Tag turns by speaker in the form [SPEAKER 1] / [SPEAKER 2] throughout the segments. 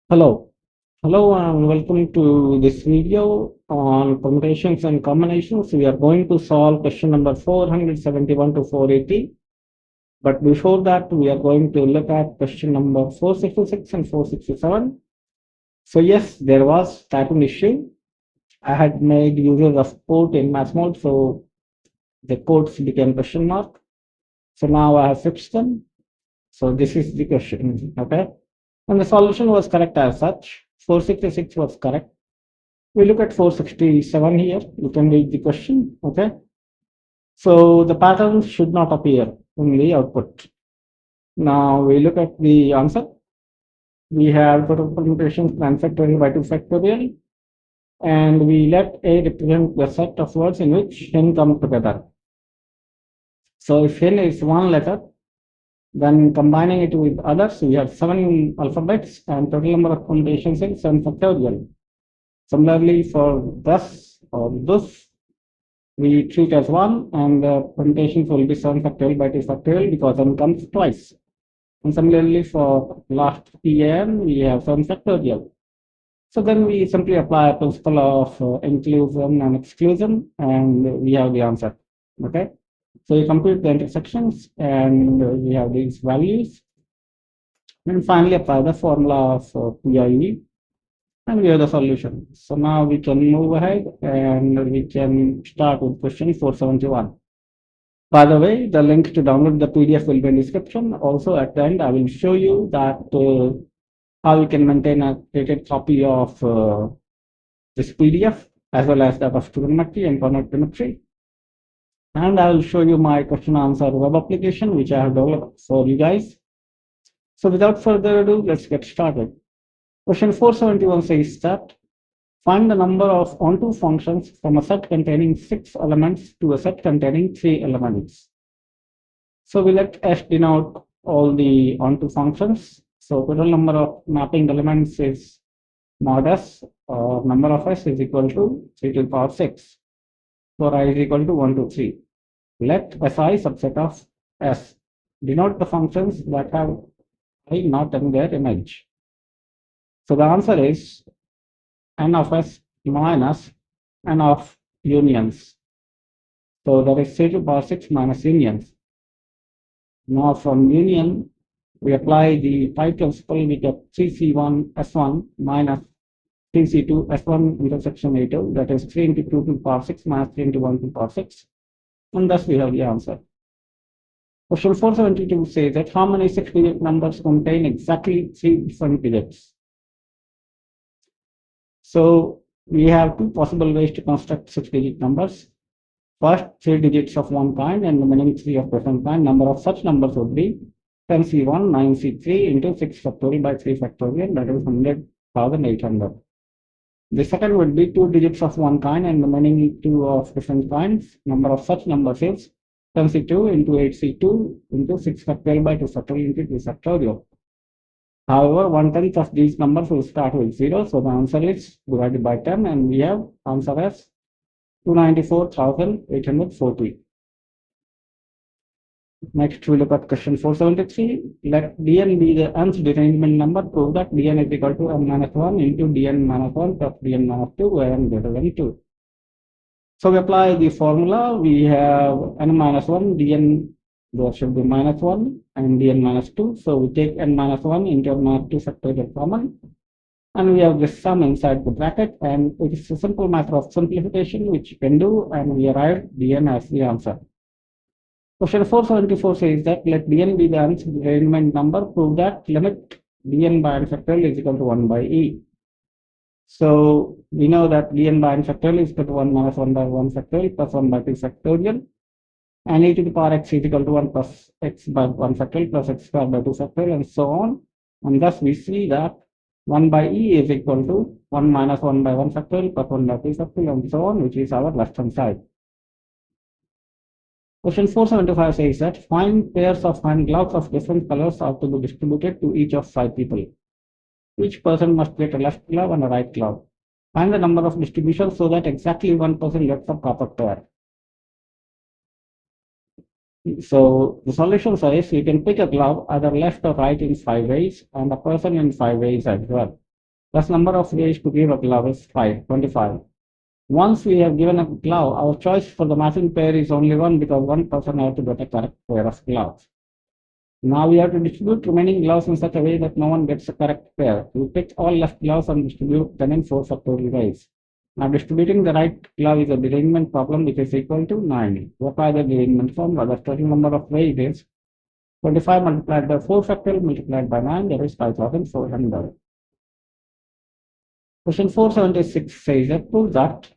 [SPEAKER 1] Hello. Hello and welcome to this video on permutations and combinations. We are going to solve question number 471 to 480. But before that, we are going to look at question number 466 and 467. So yes, there was typing issue. I had made use of quote in math mode, so the quotes became question mark. So now I have fixed them. So this is the question, okay? And the solution was correct as such. 466 was correct. We look at 467 here. You can read the question. Okay. So the pattern should not appear in the output. Now we look at the answer. We have total permutations 1 factorial by 2 factorial. And we let A represent the set of words in which n come together. So if n is one letter, then combining it with others, we have 7 alphabets and total number of permutations is 7 factorial. Similarly, for thus or this, we treat as one, and the permutations will be 7 factorial by 2 factorial because n comes twice. And similarly, for last PN, we have 7 factorial. So then we simply apply a principle of inclusion and exclusion, and we have the answer. Okay. So you compute the intersections, and we have these values. And finally, apply the formula of PIE, and we have the solution. So now we can move ahead and we can start with question 471. By the way, the link to download the PDF will be in the description. Also at the end, I will show you that how you can maintain a created copy of this PDF as well as that of trigonometry and coordinate. And I will show you my question answer web application, which I have developed for you guys. So without further ado, let's get started. Question 471 says that find the number of onto functions from a set containing 6 elements to a set containing 3 elements. So we let S denote all the onto functions. So total number of mapping elements is mod S, or number of S is equal to 3 to the power 6, for I is equal to 1 to 3. Let Si subset of S denote the functions that have I not in their image. So the answer is n of S minus n of unions. So that is 3 to the power 6 minus unions. Now from union, we apply the pi principle. We get 3C1 S1 minus 3C2 S1 intersection A2. That is 3 into 2 to the power 6 minus 3 into 1 to the power 6. And thus we have the answer. Question 472 says that how many 6-digit numbers contain exactly 3 different digits? So we have 2 possible ways to construct 6-digit numbers. First, 3 digits of one kind and the remaining 3 of different kind. Number of such numbers would be 10C1, 9C3 into 6 factorial by 3 factorial, that is 100,800. The second would be 2 digits of one kind and the remaining 2 of different kinds. Number of such numbers is 10C2 into 8C2 into 6 factorial by 2 factorial into 2 factorial. However, 1/10 of these numbers will start with 0, so the answer is divided by 10, and we have answer as 294,840. Next, we look at question 473. Let Dn be the nth derangement number. Prove that Dn is equal to n minus 1 into Dn minus 1 plus Dn minus 2, where n greater than 2. So we apply the formula. We have n minus 1, Dn, there should be minus 1, and Dn minus 2. So we take n minus 1 into n minus 2 factorial common. And we have this sum inside the bracket, and it is a simple matter of simplification, which you can do, and we arrive Dn as the answer. Question 474 says that let Dn be the nth derangement number. Prove that limit Dn by n factorial is equal to 1 by e. So we know that Dn by n factorial is equal to 1 minus 1 by 1 factorial plus 1 by 2 factorial. And e to the power x is equal to 1 plus x by 1 factorial plus x squared by 2 factorial, and so on. And thus we see that 1 by e is equal to 1 minus 1 by 1 factorial plus 1 by 2 factorial, and so on, which is our left hand side. Question 475 says that find pairs of hand gloves of different colors are to be distributed to each of 5 people. Each person must get a left glove and a right glove. Find the number of distributions so that exactly one person gets a proper pair. So the solution says you can pick a glove either left or right in 5 ways, and a person in 5 ways as well. plus number of ways to give a glove is 25. Once we have given a glove, our choice for the matching pair is only one because one person has to get a correct pair of gloves. Now we have to distribute remaining gloves in such a way that no one gets a correct pair. We pick all left gloves and distribute them in 4 factorial ways. Now distributing the right glove is a derangement problem which is equal to 9. What are the derangement formula? The total number of ways is 25 multiplied by 4 factorial multiplied by 9, that is 5400. Question 476 says that prove that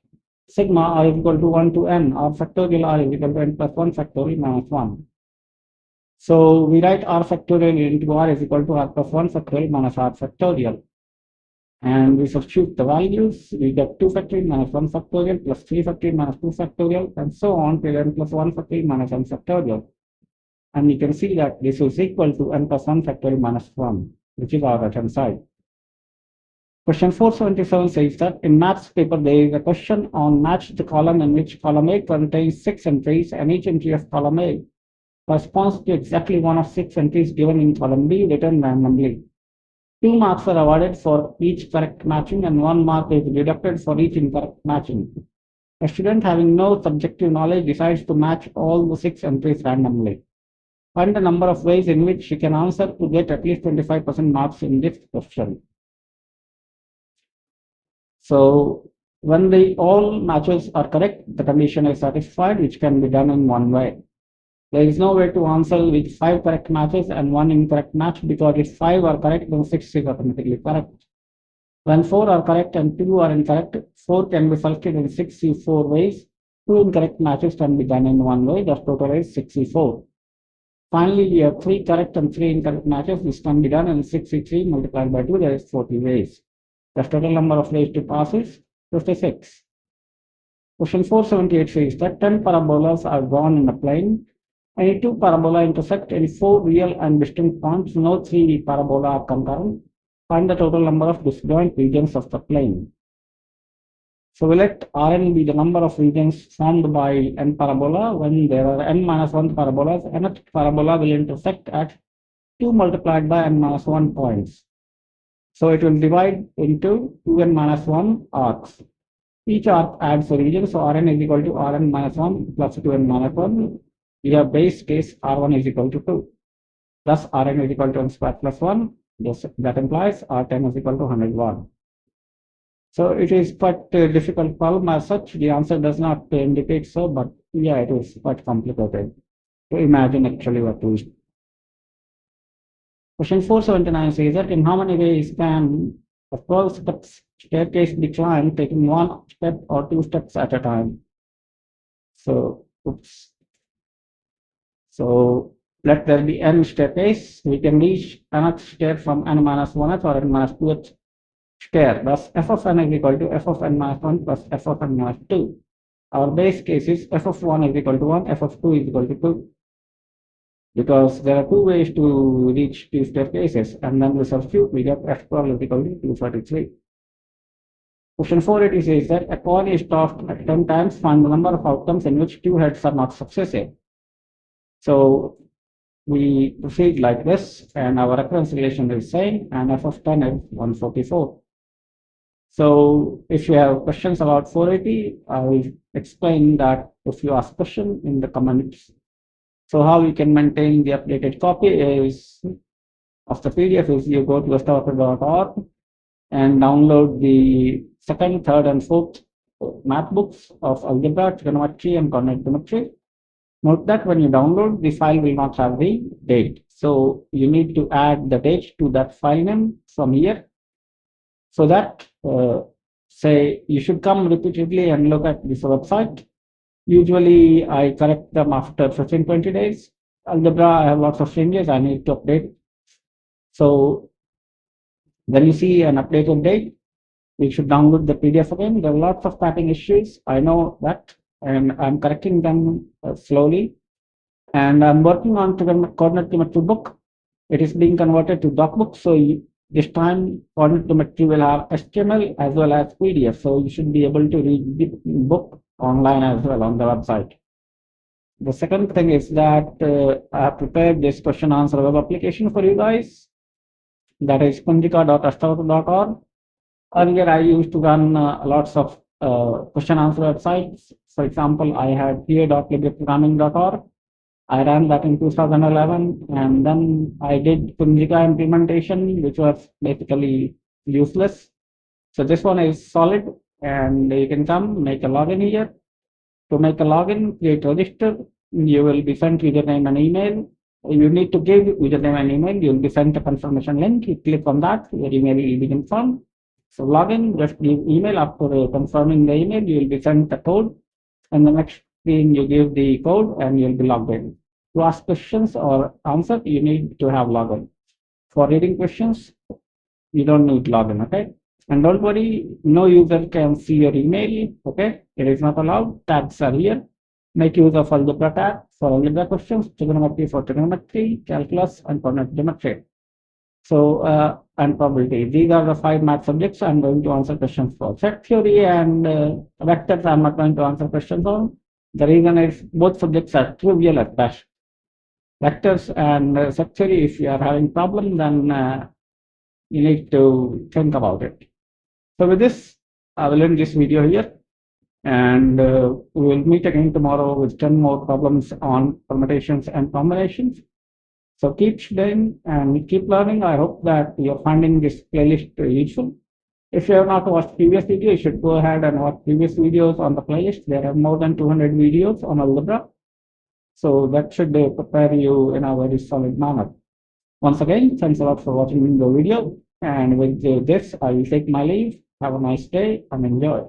[SPEAKER 1] sigma r is equal to 1 to n or factorial r is equal to n plus 1 factorial minus 1. So we write r factorial into r is equal to r plus 1 factorial minus r factorial. And we substitute the values, we get 2 factorial minus 1 factorial plus 3 factorial minus 2 factorial and so on till n plus 1 factorial minus n factorial. And you can see that this is equal to n plus 1 factorial minus 1, which is our right hand side. Question 477 says that in maths paper there is a question on match the column in which column A contains 6 entries and each entry of column A corresponds to exactly one of 6 entries given in column B written randomly. 2 marks are awarded for each correct matching and 1 mark is deducted for each incorrect matching. A student having no subjective knowledge decides to match all the 6 entries randomly. Find the number of ways in which she can answer to get at least 25% marks in this question. So when all matches are correct, the condition is satisfied, which can be done in one way. There is no way to answer with 5 correct matches and 1 incorrect match because if 5 are correct, then 6 is automatically correct. When 4 are correct and 2 are incorrect, 4 can be selected in 64 ways. 2 incorrect matches can be done in one way. The total is 64. Finally, we have 3 correct and 3 incorrect matches. This can be done in 63 multiplied by 2, that is 40 ways. The total number of ways to pass is 56. Question 478 says that 10 parabolas are drawn in a plane. Any 2 parabola intersect in 4 real and distinct points. No 3 parabola are concurrent. Find the total number of disjoint regions of the plane. So we let Rn be the number of regions formed by n parabola. When there are n minus 1 parabolas, nth parabola will intersect at 2 multiplied by n minus 1 points. So it will divide into 2n minus 1 arcs. Each arc adds a region, so Rn is equal to Rn minus 1 plus 2n minus 1. We have base case R1 is equal to 2. Thus Rn is equal to n squared plus 1. That implies R10 is equal to 101. So it is quite a difficult problem as such. The answer does not indicate so, but yeah, it is quite complicated to imagine actually what to do. Question 479 says that in how many ways can a 12-step staircase be climbed taking 1 step or 2 steps at a time? So, So let there be n staircase. We can reach nth stair from n minus 1th or n minus 2th stair. Thus, f of n is equal to f of n minus 1 plus f of n minus 2. Our base case is f of 1 is equal to 1, f of 2 is equal to 2. Because there are 2 ways to reach 2 staircases, and then we substitute, we get f12 is equal to 233. Question 480 says that a coin is tossed at 10 times, find the number of outcomes in which 2 heads are not successive. So we proceed like this, and our reference relation is same, and f of 10 is 144. So if you have questions about 480, I will explain that if you ask question in the comments. So how you can maintain the updated copy is of the PDF is you go to astrologer.org and download the 2nd, 3rd, and 4th math books of algebra, trigonometry, and coordinate geometry. Note that when you download, the file will not have the date. So you need to add the date to that file name from here. So that, say, you should come repeatedly and look at this website. Usually I correct them after 15-20 days. Algebra, I have lots of changes I need to update. So when you see an updated date, we should download the PDF again. There are lots of typing issues. I know that, and I'm correcting them slowly. And I'm working on coordinate geometry book. It is being converted to docbook. So this time coordinate geometry will have HTML as well as PDF. So you should be able to read the book online as well on the website. The second thing is that I have prepared this question answer web application for you guys. That is kunjika.astrologer.org. Earlier, I used to run lots of question answer websites. For example, I had pa.libreprogramming.org. I ran that in 2011, and then I did Kunjika implementation, which was basically useless. So this one is solid, and you can come make a login here. To make a login, create register. You will be sent username and email. You need to give username and email. You will be sent a confirmation link. You click on that. Your email will be confirmed. So login, just give email. After confirming the email, you will be sent the code. And the next screen, you give the code and you'll be logged in. To ask questions or answer, you need to have login. For reading questions, you don't need login, okay? And don't worry, no user can see your email, okay? It is not allowed. Tags are here. Make use of algebra tag for algebra questions, trigonometry for trigonometry, calculus, and coordinate geometry. So, and probability. These are the 5 math subjects I'm going to answer questions for. Set theory and vectors I'm not going to answer questions on. The reason is both subjects are trivial at best. Vectors and set theory, if you are having problem, then you need to think about it. So with this, I will end this video here, and we will meet again tomorrow with 10 more problems on permutations and combinations. So keep studying and keep learning. I hope that you're finding this playlist useful. If you have not watched previous videos, you should go ahead and watch previous videos on the playlist. There are more than 200 videos on algebra. So that should prepare you in a very solid manner. Once again, thanks a lot for watching the video. And with this, I will take my leave. Have a nice day and enjoy.